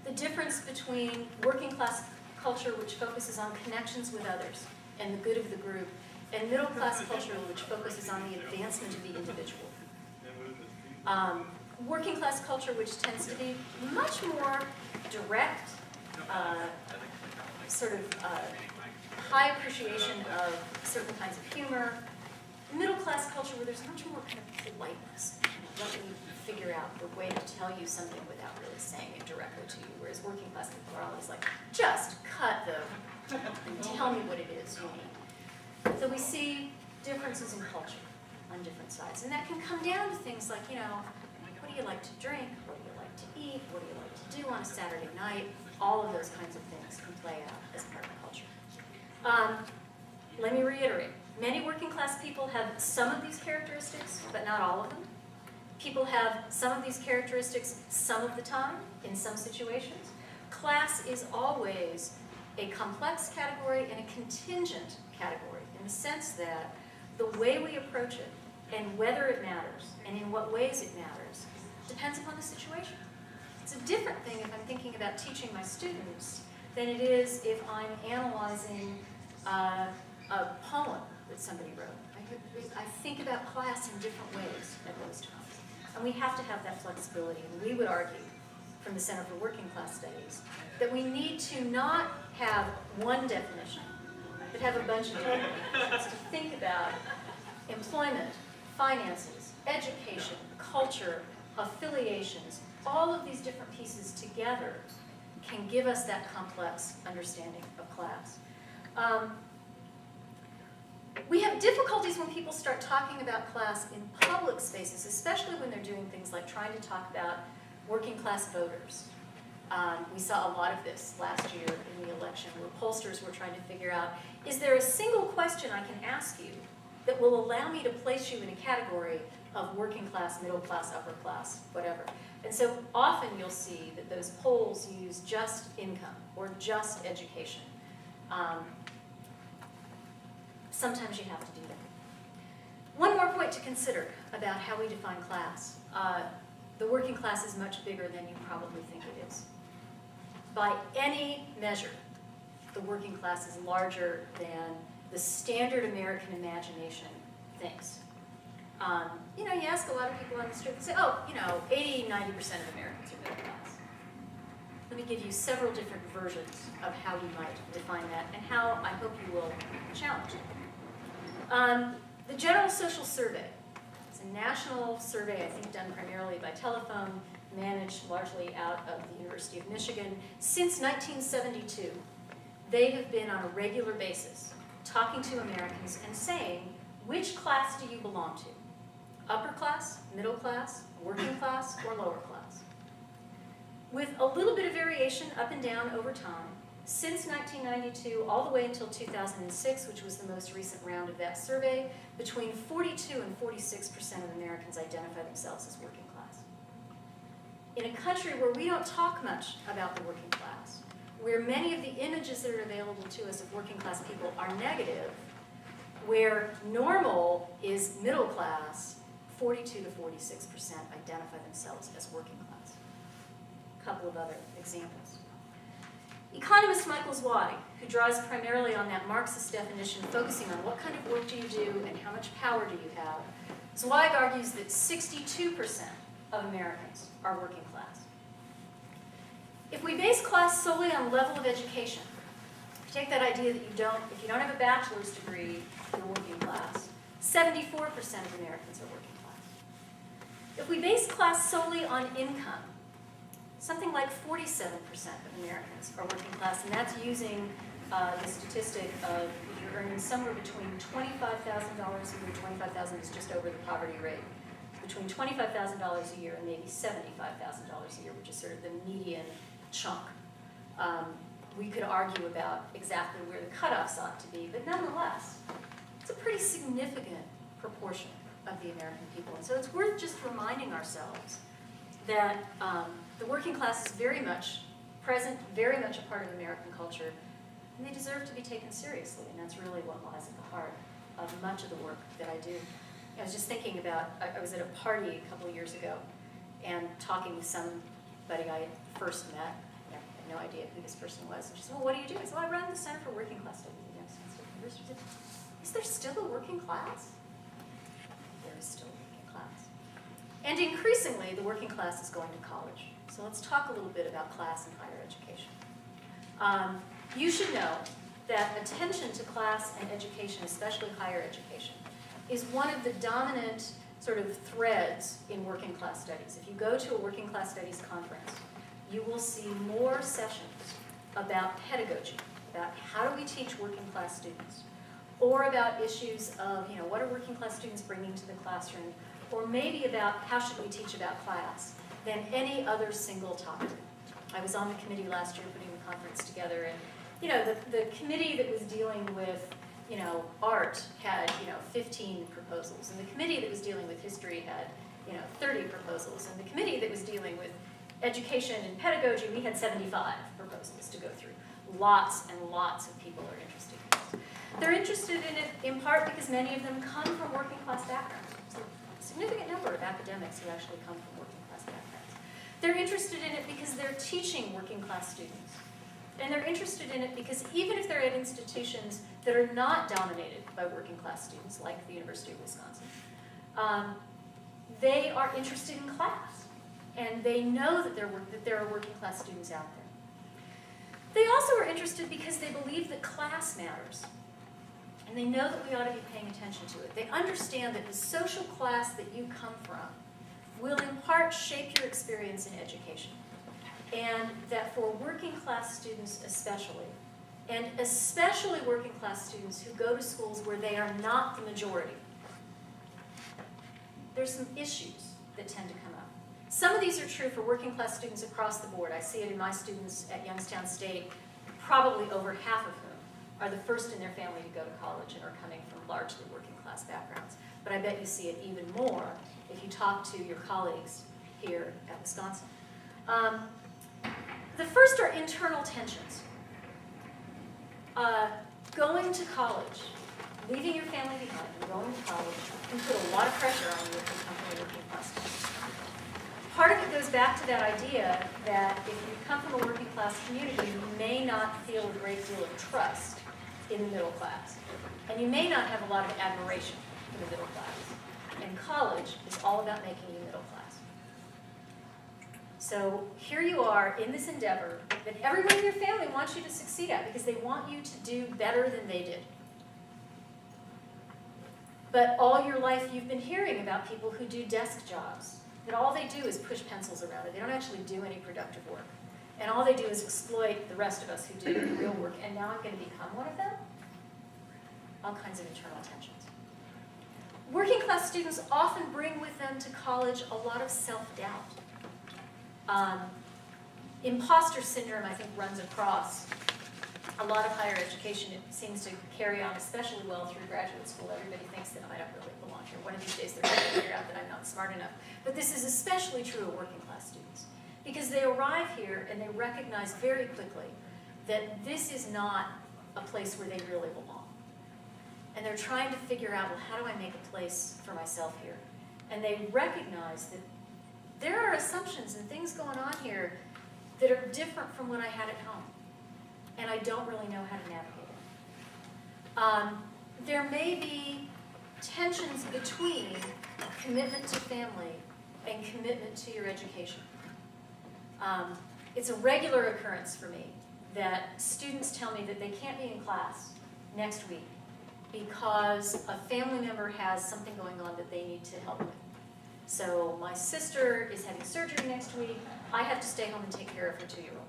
the difference between working class culture, which focuses on connections with others and the good of the group, and middle class culture, which focuses on the advancement of the individual. Working class culture, which tends to be much more direct, high appreciation of certain kinds of humor. Middle class culture, where there's much more kind of politeness. Let me figure out the way to tell you something without really saying it directly to you. Whereas working class people are always like, just cut the, and tell me what it is you need. So we see differences in culture on different sides. And that can come down to things like, what do you like to drink? What do you like to eat? What do you like to do on a Saturday night? All of those kinds of things can play out as part of culture. Let me reiterate. Many working class people have some of these characteristics, but not all of them. People have some of these characteristics some of the time, in some situations. Class is always a complex category and a contingent category, in the sense that the way we approach it, and whether it matters, and in what ways it matters, depends upon the situation. It's a different thing if I'm thinking about teaching my students than it is if I'm analyzing a poem that somebody wrote. I think about class in different ways at those times. And we have to have that flexibility. And we would argue, from the Center for Working Class Studies, that we need to not have one definition, but have a bunch of definitions to think about employment, finances, education, culture, affiliations. All of these different pieces together can give us that complex understanding of class. We have difficulties when people start talking about class in public spaces, especially when they're doing things like trying to talk about working class voters. We saw a lot of this last year in the election, where pollsters were trying to figure out, is there a single question I can ask you that will allow me to place you in a category of working class, middle class, upper class, whatever. And so often you'll see that those polls use just income or just education. Sometimes you have to do that. One more point to consider about how we define class. The working class is much bigger than you probably think it is. By any measure, the working class is larger than the standard American imagination thinks. You ask a lot of people on the street, they say, 80, 90% of Americans are middle class. Let me give you several different versions of how you might define that and how I hope you will challenge it. The General Social Survey is a national survey, I think done primarily by telephone, managed largely out of the University of Michigan. Since 1972, they have been on a regular basis talking to Americans and saying, which class do you belong to? Upper class, middle class, working class, or lower class? With a little bit of variation up and down over time, since 1992 all the way until 2006, which was the most recent round of that survey, between 42 and 46% of Americans identify themselves as working class. In a country where we don't talk much about the working class, where many of the images that are available to us of working class people are negative, where normal is middle class, 42 to 46% identify themselves as working class. A couple of other examples. Economist Michael Zweig, who draws primarily on that Marxist definition, focusing on what kind of work do you do and how much power do you have, Zweig argues that 62% of Americans are working class. If we base class solely on level of education, if you take that idea that if you don't have a bachelor's degree, you're working class, 74% of Americans are working class. If we base class solely on income, something like 47% of Americans are working class, and that's using the statistic of if you're earning somewhere between $25,000 a year, 25,000 is just over the poverty rate, between $25,000 a year and maybe $75,000 a year, which is sort of the median chunk. We could argue about exactly where the cutoffs ought to be, but nonetheless, it's a pretty significant proportion of the American people. And so it's worth just reminding ourselves that the working class is very much present, very much a part of American culture, and they deserve to be taken seriously, and that's really what lies at the heart of much of the work that I do. I was just thinking about, I was at a party a couple of years ago and talking with somebody I had first met, never had no idea who this person was. And she said, well, what do you do? I said, well, I run the Center for Working Class Studies at Youngstown State University. She said, is there still a working class? There is still a working class. And increasingly, the working class is going to college. So let's talk a little bit about class in higher education. You should know that attention to class and education, especially higher education, is one of the dominant sort of threads in working class studies. If you go to a working class studies conference, you will see more sessions about pedagogy, about how do we teach working class students, or about issues of, what are working class students bringing to the classroom, or maybe about how should we teach about class, than any other single topic. I was on the committee last year putting the conference together, and the committee that was dealing with art had 15 proposals, and the committee that was dealing with history had 30 proposals, and the committee that was dealing with education and pedagogy, we had 75 proposals to go through. Lots and lots of people are interested in this. They're interested in it in part because many of them come from working class backgrounds. So a significant number of academics who actually come from working class backgrounds. They're interested in it because they're teaching working class students. And they're interested in it because even if they're at institutions that are not dominated by working class students, like the University of Wisconsin, they are interested in class. And they know that there are working class students out there. They also are interested because they believe that class matters. And they know that we ought to be paying attention to it. They understand that the social class that you come from will in part shape your experience in education. And that for working class students especially, and especially working class students who go to schools where they are not the majority, there's some issues that tend to come up. Some of these are true for working class students across the board. I see it in my students at Youngstown State, probably over half of whom are the first in their family to go to college and are coming from largely working class backgrounds. But I bet you see it even more if you talk to your colleagues here at Wisconsin. The first are internal tensions. Going to college, leaving your family behind and going to college can put a lot of pressure on you if you come from a working class community. Part of it goes back to that idea that if you come from a working class community, you may not feel a great deal of trust in the middle class. And you may not have a lot of admiration for the middle class. And college is all about making you middle class. So here you are in this endeavor that everyone in your family wants you to succeed at because they want you to do better than they did. But all your life you've been hearing about people who do desk jobs, that all they do is push pencils around it. They don't actually do any productive work. And all they do is exploit the rest of us who do the real work. And now I'm going to become one of them? All kinds of internal tensions. Working class students often bring with them to college a lot of self-doubt. Imposter syndrome, I think, runs across a lot of higher education. It seems to carry on especially well through graduate school. Everybody thinks that I don't really belong here. One of these days they're going to figure out that I'm not smart enough. But this is especially true of working class students because they arrive here and they recognize very quickly that this is not a place where they really belong. And they're trying to figure out, well, how do I make a place for myself here? And they recognize that there are assumptions and things going on here that are different from what I had at home. And I don't really know how to navigate it. There may be tensions between commitment to family and commitment to your education. It's a regular occurrence for me that students tell me that they can't be in class next week because a family member has something going on that they need to help with. So my sister is having surgery next week. I have to stay home and take care of her 2-year-old.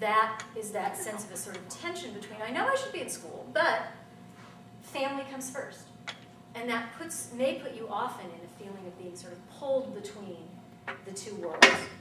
That is that sense of a sort of tension between, I know I should be in school, but family comes first. And that may put you often in a feeling of being sort of pulled between the two worlds.